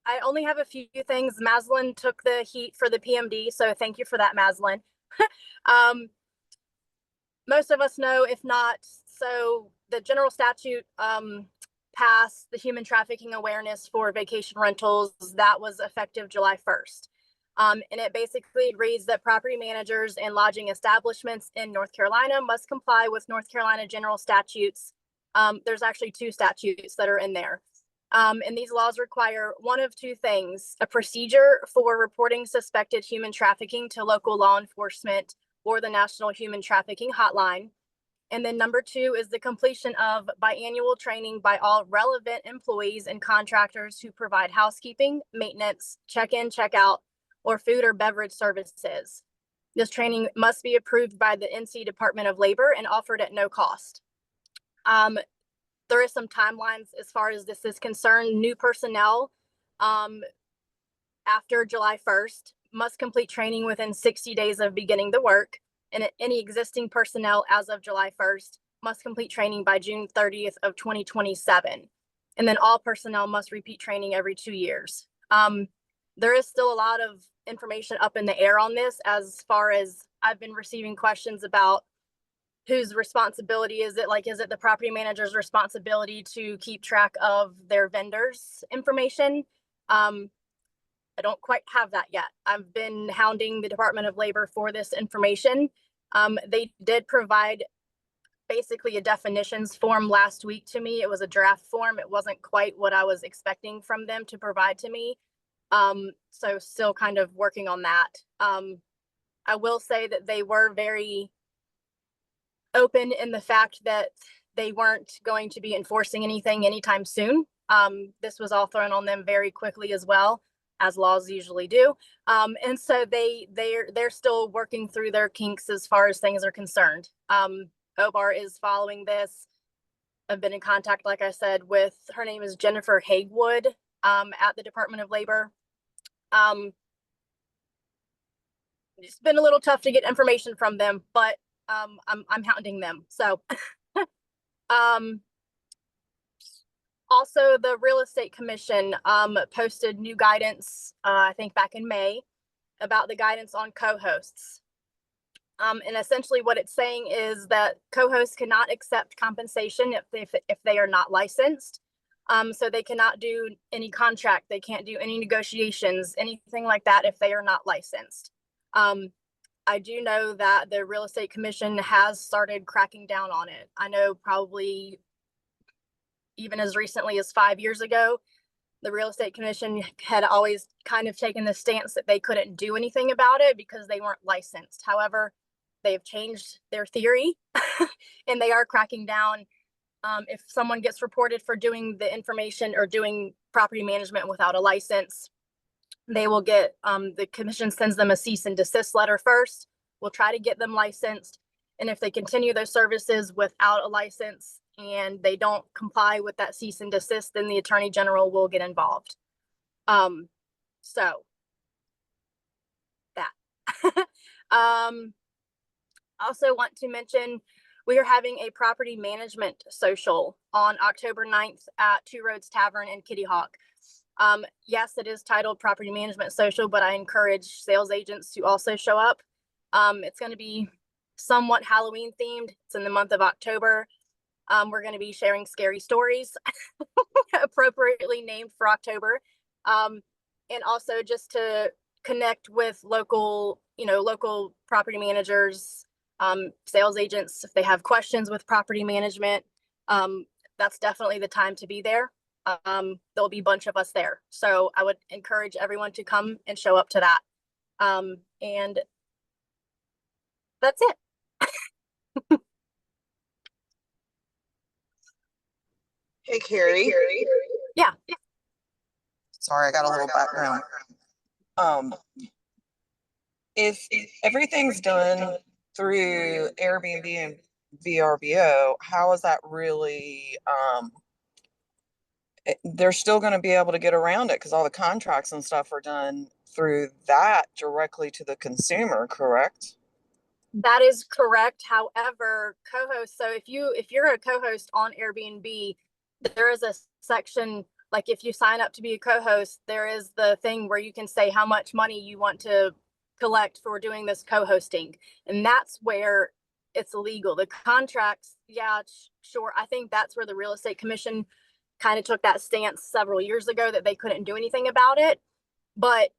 I only have a few things. Maslin took the heat for the PMD, so thank you for that, Maslin. Most of us know, if not, so the general statute passed the human trafficking awareness for vacation rentals. That was effective July 1st. And it basically reads that property managers and lodging establishments in North Carolina must comply with North Carolina general statutes. There's actually 2 statutes that are in there. And these laws require one of 2 things: a procedure for reporting suspected human trafficking to local law enforcement or the National Human Trafficking Hotline. And then number 2 is the completion of biannual training by all relevant employees and contractors who provide housekeeping, maintenance, check-in, check-out, or food or beverage services. This training must be approved by the NC Department of Labor and offered at no cost. There is some timelines as far as this is concerned. New personnel after July 1st must complete training within 60 days of beginning the work. And any existing personnel as of July 1st must complete training by June 30th of 2027. And then all personnel must repeat training every 2 years. There is still a lot of information up in the air on this, as far as I've been receiving questions about whose responsibility is it? Like, is it the property manager's responsibility to keep track of their vendors' information? I don't quite have that yet. I've been hounding the Department of Labor for this information. They did provide basically a definitions form last week to me. It was a draft form. It wasn't quite what I was expecting from them to provide to me. So still kind of working on that. I will say that they were very open in the fact that they weren't going to be enforcing anything anytime soon. This was all thrown on them very quickly as well, as laws usually do. And so they're still working through their kinks as far as things are concerned. OBAR is following this. I've been in contact, like I said, with, her name is Jennifer Hagewood, at the Department of Labor. It's been a little tough to get information from them, but I'm hounding them. So also the Real Estate Commission posted new guidance, I think back in May, about the guidance on co-hosts. And essentially what it's saying is that co-hosts cannot accept compensation if they are not licensed. So they cannot do any contract, they can't do any negotiations, anything like that if they are not licensed. I do know that the Real Estate Commission has started cracking down on it. I know probably even as recently as 5 years ago, the Real Estate Commission had always kind of taken the stance that they couldn't do anything about it because they weren't licensed. However, they've changed their theory and they are cracking down. If someone gets reported for doing the information or doing property management without a license, they will get, the commission sends them a cease and desist letter first. We'll try to get them licensed. And if they continue those services without a license and they don't comply with that cease and desist, then the Attorney General will get involved. So that. Also want to mention, we are having a property management social on October 9th at Two Roads Tavern in Kitty Hawk. Yes, it is titled Property Management Social, but I encourage sales agents to also show up. It's going to be somewhat Halloween themed. It's in the month of October. We're going to be sharing scary stories, appropriately named for October. And also just to connect with local property managers, sales agents, if they have questions with property management. That's definitely the time to be there. There'll be a bunch of us there. So I would encourage everyone to come and show up to that. And that's it. Hey, Carrie. Yeah. Sorry, I got a little background. If everything's done through Airbnb and VRBO, how is that really, they're still going to be able to get around it because all the contracts and stuff are done through that directly to the consumer, correct? That is correct. However, co-host, so if you're a co-host on Airbnb, there is a section, like if you sign up to be a co-host, there is the thing where you can say how much money you want to collect for doing this co-hosting. And that's where it's illegal. The contracts, yeah, sure. I think that's where the Real Estate Commission kind of took that stance several years ago that they couldn't do anything about it. But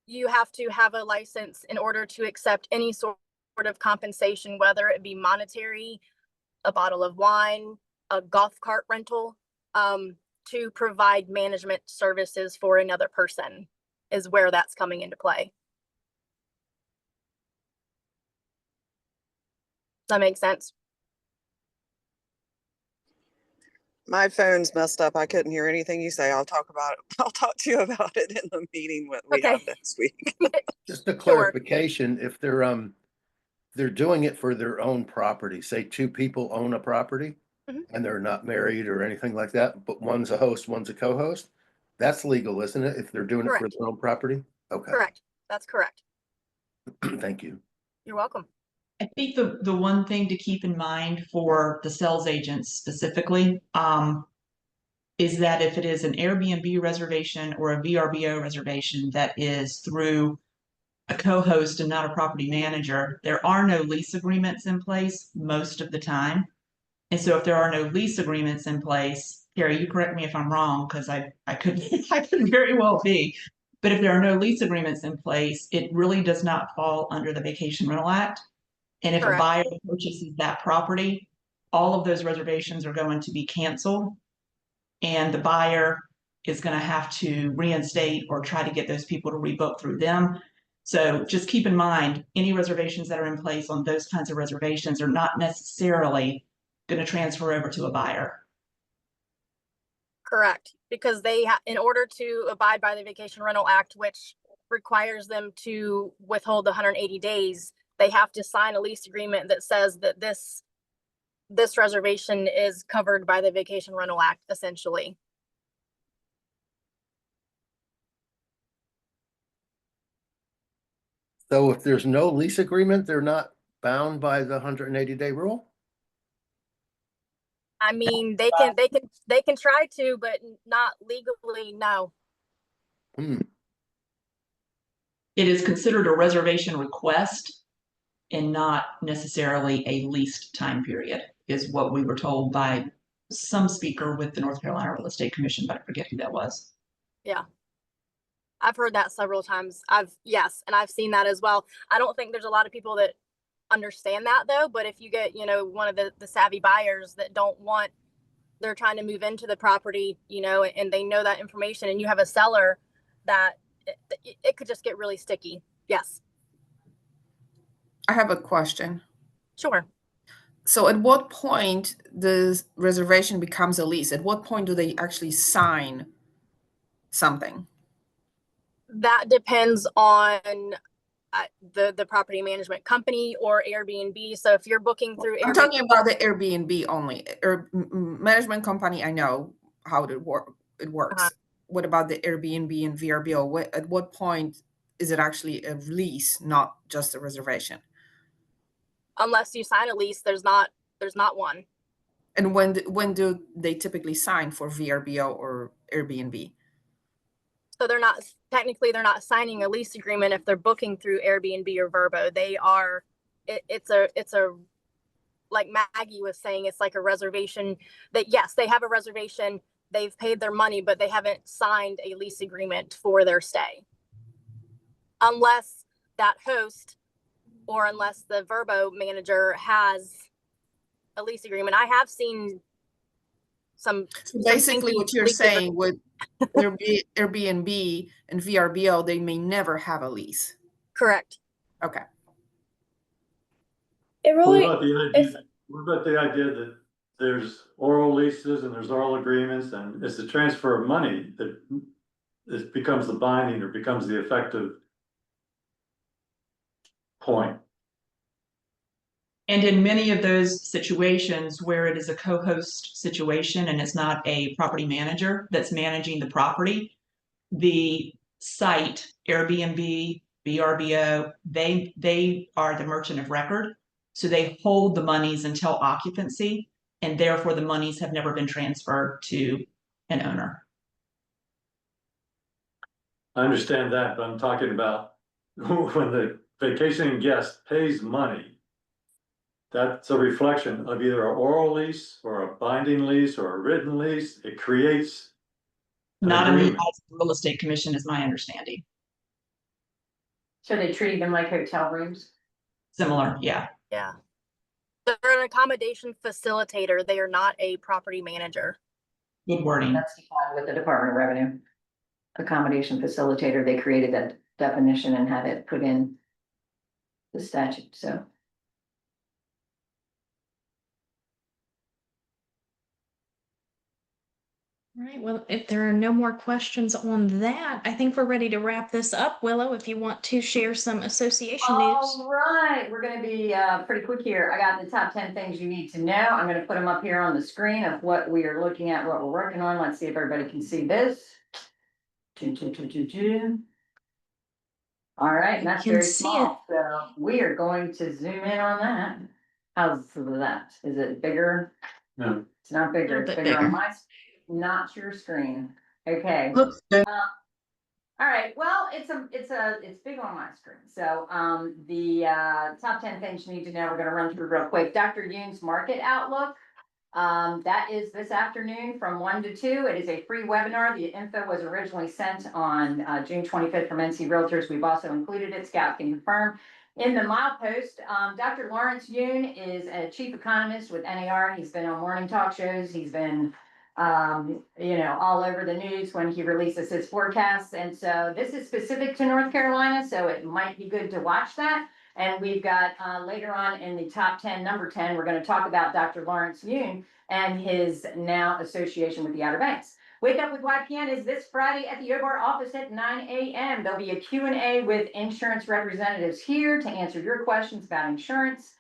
you have to have a license in order to accept any sort of compensation, whether it be monetary, a bottle of wine, a golf cart rental, to provide management services for another person is where that's coming into play. Does that make sense? My phone's messed up. I couldn't hear anything you say. I'll talk to you about it in the meeting we have next week. Just a clarification, if they're doing it for their own property, say two people own a property and they're not married or anything like that, but one's a host, one's a co-host, that's legal, isn't it? If they're doing it for their own property? Okay. Correct. That's correct. Thank you. You're welcome. I think the one thing to keep in mind for the sales agents specifically, is that if it is an Airbnb reservation or a VRBO reservation that is through a co-host and not a property manager, there are no lease agreements in place most of the time. And so if there are no lease agreements in place, Carrie, you correct me if I'm wrong, because I could very well be. But if there are no lease agreements in place, it really does not fall under the Vacation Rental Act. And if a buyer purchases that property, all of those reservations are going to be canceled. And the buyer is going to have to reinstate or try to get those people to rebook through them. So just keep in mind, any reservations that are in place on those kinds of reservations are not necessarily going to transfer over to a buyer. Correct, because they in order to abide by the Vacation Rental Act, which requires them to withhold the 180 days, they have to sign a lease agreement that says that this reservation is covered by the Vacation Rental Act, essentially. So if there's no lease agreement, they're not bound by the 180-day rule? I mean, they can try to, but not legally, no. It is considered a reservation request and not necessarily a leased time period, is what we were told by some speaker with the North Carolina Real Estate Commission, but I forget who that was. Yeah. I've heard that several times. Yes, and I've seen that as well. I don't think there's a lot of people that understand that though, but if you get, one of the savvy buyers that they're trying to move into the property, and they know that information, and you have a seller that it could just get really sticky. Yes. I have a question. Sure. So at what point the reservation becomes a lease? At what point do they actually sign something? That depends on the property management company or Airbnb. So if you're booking through I'm talking about the Airbnb only. Management company, I know how it works. What about the Airbnb and VRBO? At what point is it actually a lease, not just a reservation? Unless you sign a lease, there's not one. And when do they typically sign for VRBO or Airbnb? So they're not signing a lease agreement if they're booking through Airbnb or Vrbo. They are, it's a, like Maggie was saying, it's like a reservation that, yes, they have a reservation, they've paid their money, but they haven't signed a lease agreement for their stay. Unless that host or unless the Vrbo manager has a lease agreement. I have seen some. So basically what you're saying with Airbnb and VRBO, they may never have a lease. Correct. Okay. What about the idea that there's oral leases and there's oral agreements, and it's the transfer of money that it becomes the binding or becomes the effective point? And in many of those situations where it is a co-host situation and it's not a property manager that's managing the property, the site, Airbnb, VRBO, they are the merchant of record. So they hold the monies until occupancy, and therefore the monies have never been transferred to an owner. I understand that, but I'm talking about when the vacationing guest pays money. That's a reflection of either an oral lease or a binding lease or a written lease. It creates not in the eyes of the Real Estate Commission, is my understanding. So they treat them like hotel rooms? Similar, yeah. Yeah. They're an accommodation facilitator. They are not a property manager. Good wording. That's defined with the Department of Revenue. Accommodation facilitator, they created that definition and had it put in the statute, so. All right, well, if there are no more questions on that, I think we're ready to wrap this up. Willow, if you want to share some association news. All right, we're gonna be pretty quick here. I got the top 10 things you need to know. I'm gonna put them up here on the screen of what we are looking at, what we're working on. Let's see if everybody can see this. All right, and that's very small. So we are going to zoom in on that. How's that? Is it bigger? No. It's not bigger. It's bigger on my, not your screen. Okay. Looks good. All right. Well, it's big on my screen. So the top 10 things you need to know, we're going to run through real quick. Dr. Yoon's market outlook. That is this afternoon from 1 to 2. It is a free webinar. The info was originally sent on June 25th from NC Realtors. We've also included it. Scout can confirm. In the milepost, Dr. Lawrence Yoon is a chief economist with NAR. He's been on morning talk shows. He's been, all over the news when he releases his forecasts. And so this is specific to North Carolina, so it might be good to watch that. And we've got later on in the top 10, number 10, we're going to talk about Dr. Lawrence Yoon and his now association with the Outer Banks. Wake Up with YPN is this Friday at the OBAR office at 9 a.m. There'll be a Q&A with insurance representatives here to answer your questions about insurance.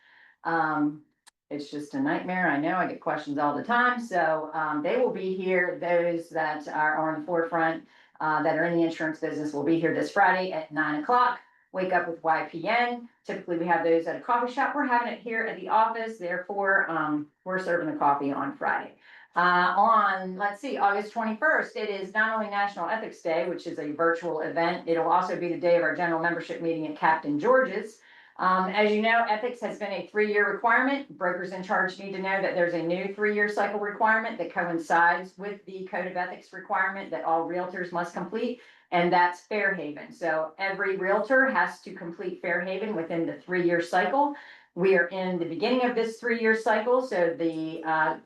It's just a nightmare. I know I get questions all the time. So they will be here. Those that are on the forefront that are in the insurance business will be here this Friday at 9 o'clock. Wake up with YPN. Typically we have those at a coffee shop. We're having it here at the office. Therefore, we're serving the coffee on Friday. On, let's see, August 21st, it is not only National Ethics Day, which is a virtual event, it'll also be the day of our general membership meeting at Captain George's. As you know, ethics has been a 3-year requirement. Brokers in charge need to know that there's a new 3-year cycle requirement that coincides with the Code of Ethics requirement that all realtors must complete, and that's Fairhaven. So every realtor has to complete Fairhaven within the 3-year cycle. We are in the beginning of this 3-year cycle. So the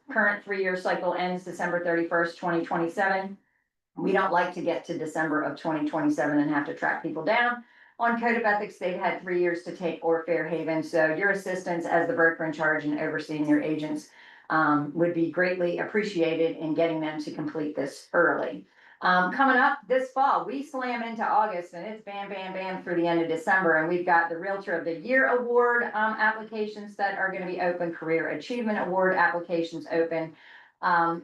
current 3-year cycle ends December 31st, 2027. We don't like to get to December of 2027 and have to track people down. On Code of Ethics, they've had 3 years to take or Fairhaven. So your assistance as the broker in charge and overseeing your agents would be greatly appreciated in getting them to complete this early. Coming up this fall, we slam into August and it's bam, bam, bam through the end of December. And we've got the Realtor of the Year Award applications that are going to be open, Career Achievement Award applications open.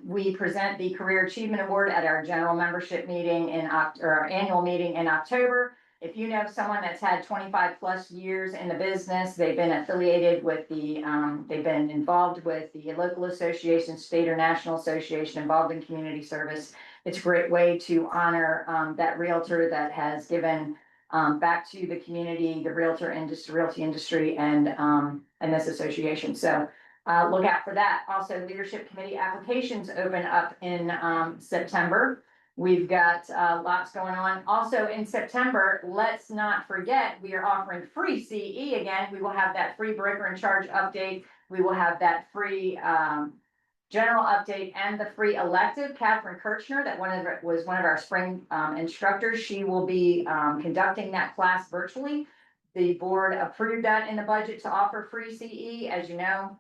We present the Career Achievement Award at our general membership meeting or our annual meeting in October. If you know someone that's had 25 plus years in the business, they've been affiliated with they've been involved with the local association, state or national association, involved in community service. It's a great way to honor that realtor that has given back to the community, the realty industry, and this association. So look out for that. Also, leadership committee applications open up in September. We've got lots going on. Also in September, let's not forget, we are offering free CE again. We will have that free broker in charge update. We will have that free general update and the free elective. Catherine Kirchner, that was one of our spring instructors. She will be conducting that class virtually. The board approved that in the budget to offer free CE. As you know,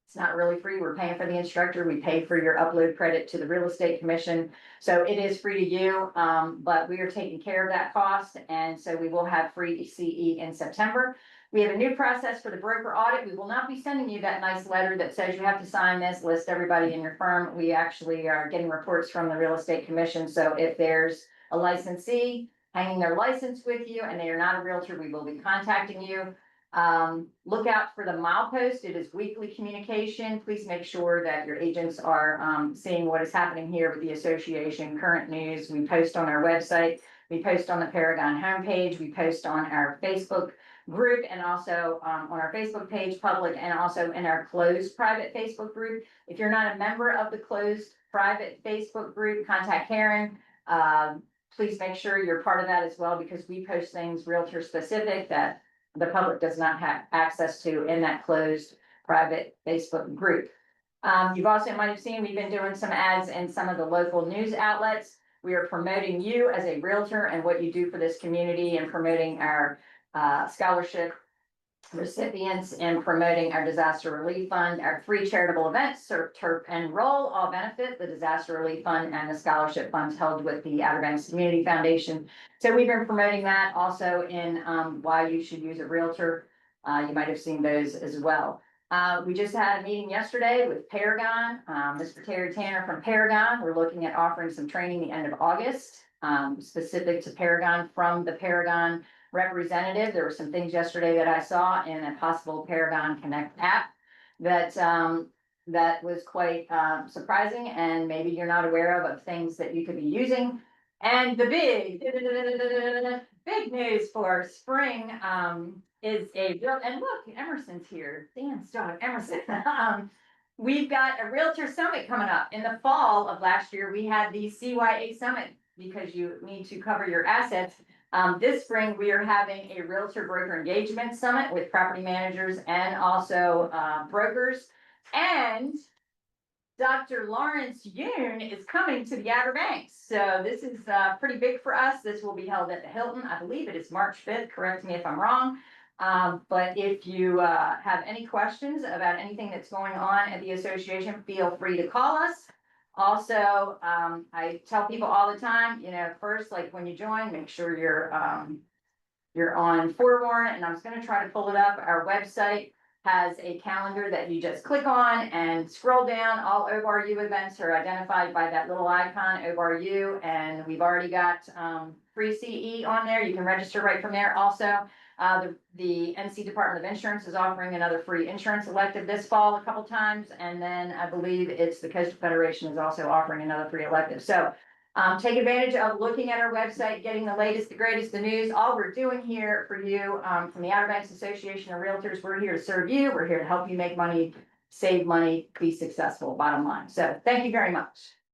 it's not really free. We're paying for the instructor. We pay for your upload credit to the real estate commission. So it is free to you, but we are taking care of that cost. And so we will have free CE in September. We have a new process for the broker audit. We will not be sending you that nice letter that says you have to sign this, list everybody in your firm. We actually are getting reports from the real estate commission. So if there's a licensee hanging their license with you and they are not a realtor, we will be contacting you. Look out for the milepost. It is weekly communication. Please make sure that your agents are seeing what is happening here with the association, current news. We post on our website. We post on the Paragon homepage. We post on our Facebook group and also on our Facebook page, public, and also in our closed private Facebook group. If you're not a member of the closed private Facebook group, contact Karen. Please make sure you're part of that as well, because we post things realtor specific that the public does not have access to in that closed private Facebook group. You've also might have seen we've been doing some ads in some of the local news outlets. We are promoting you as a realtor and what you do for this community, and promoting our scholarship recipients, and promoting our disaster relief fund. Our free charitable events, Surf, Turf, and Roll, all benefit the disaster relief fund and the scholarship funds held with the Outer Banks Community Foundation. So we've been promoting that also in why you should use a realtor. You might have seen those as well. We just had a meeting yesterday with Paragon, Mr. Terry Tanner from Paragon. We're looking at offering some training the end of August, specific to Paragon from the Paragon representative. There were some things yesterday that I saw in a possible Paragon Connect app that that was quite surprising, and maybe you're not aware of things that you could be using. And the big news for spring is and look, Emerson's here. Dan's dog, Emerson. We've got a realtor summit coming up. In the fall of last year, we had the CYA summit, because you need to cover your assets. This spring, we are having a realtor broker engagement summit with property managers and also brokers. And Dr. Lawrence Yoon is coming to the Outer Banks. So this is pretty big for us. This will be held at the Hilton. I believe it is March 5th. Correct me if I'm wrong. But if you have any questions about anything that's going on at the association, feel free to call us. Also, I tell people all the time, first, like when you join, make sure you're on Forewarn, and I was going to try to pull it up, our website. has a calendar that you just click on and scroll down. All OBRU events are identified by that little icon, OBRU, and we've already got free CE on there. You can register right from there. Also, the NC Department of Insurance is offering another free insurance elective this fall a couple times, and then I believe it's the Coastal Federation is also offering another free elective. So take advantage of looking at our website, getting the latest, the greatest, the news. All we're doing here for you from the Outer Banks Association of Realtors, we're here to serve you. We're here to help you make money, save money, be successful, bottom line. So thank you very much.